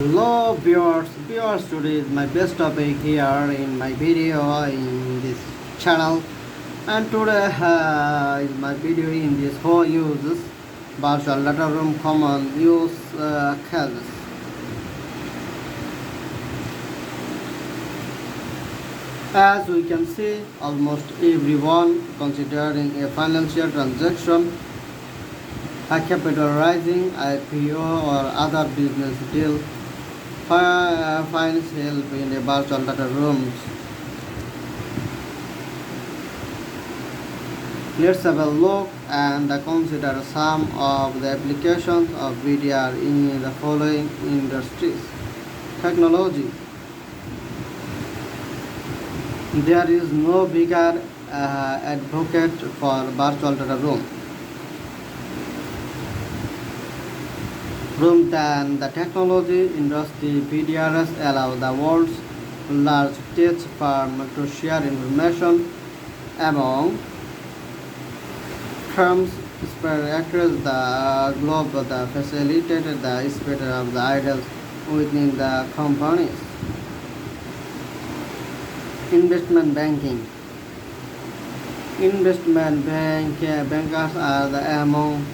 Hello viewers, today is my best topic here in my video in this channel, and today is my video in this whole uses virtual data room common use cases. As we can see, almost everyone considering a financial transaction, a capital rising, IPO or other business deal finds help in a virtual data rooms. Let's have a look and consider some of the applications of VDR in the following industries. Technology. There is no bigger advocate for virtual data room than the technology industry. VDRs allow the world's large tech firms to share information among firms spread across the globe that facilitated the spread of the ideas within the companies. Investment banking. Bankers are among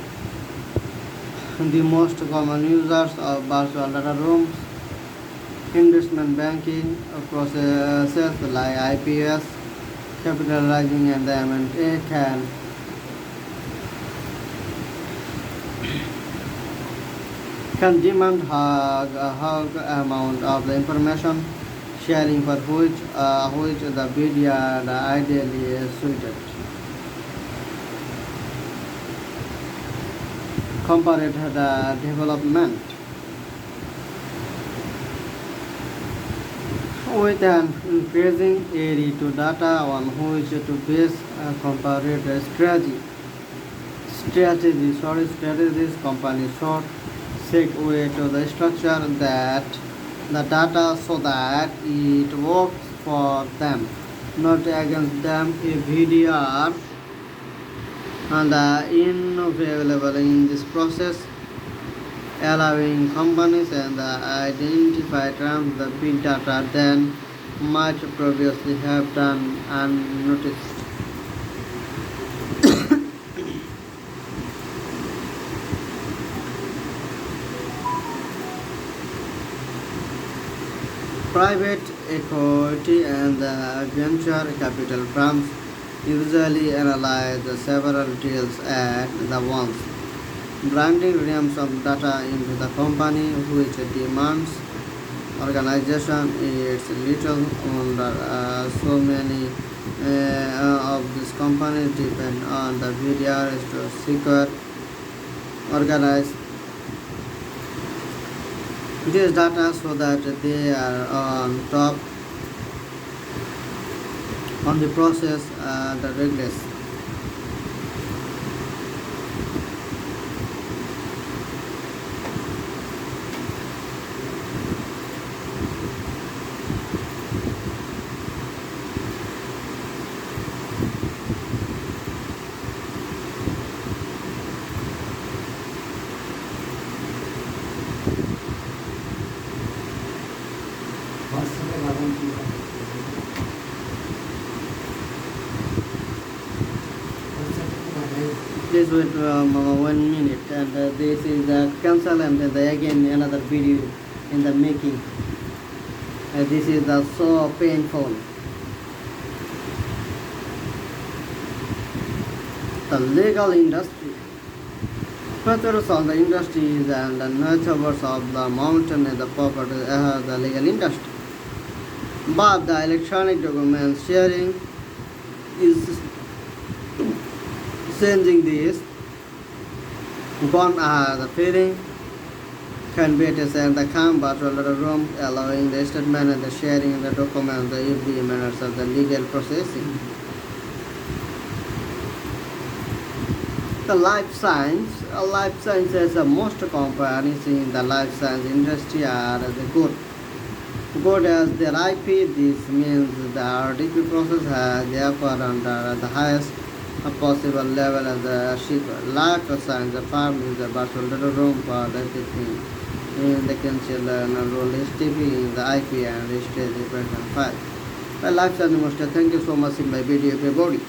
the most common users of virtual data rooms. Investment banking processes like IPS, capital rising, and M&A can demand a hug amount of the information sharing for which the media are ideally suited. Comparative development. With an increasing area to data on which to base a comparative strategies, companies should seek way to the structure that the data so that it works for them, not against them. A VDR and invaluable in this process, allowing companies and identify terms the big data than might previously have done unnoticed. Private equity and venture capital firms usually analyze several deals at the once, blending realms of data into the company, which demands organization. It's little wonder so many of these companies depend on the VDRs to secure, organize this data so that they are on top on the process the regress. Please wait 1 minute, and this is the cancel, and again another video in the making. This is so painful. The legal industry. Features of the industries and the nurturers of the mountain and the property the legal industry. But the electronic document sharing is changing this. One the feeling can be and the calm virtual room, allowing the statement and the sharing the document the every manners of the legal processing. The life sciences, most companies in the life science industry are good as their IP. This means the RDP process has therefore under the highest possible level as the ship. Life science farm is the virtual data room for everything in they can learn and roll HTTP in the IP and stage different file. Well, I've Thank you so much in my video everybody.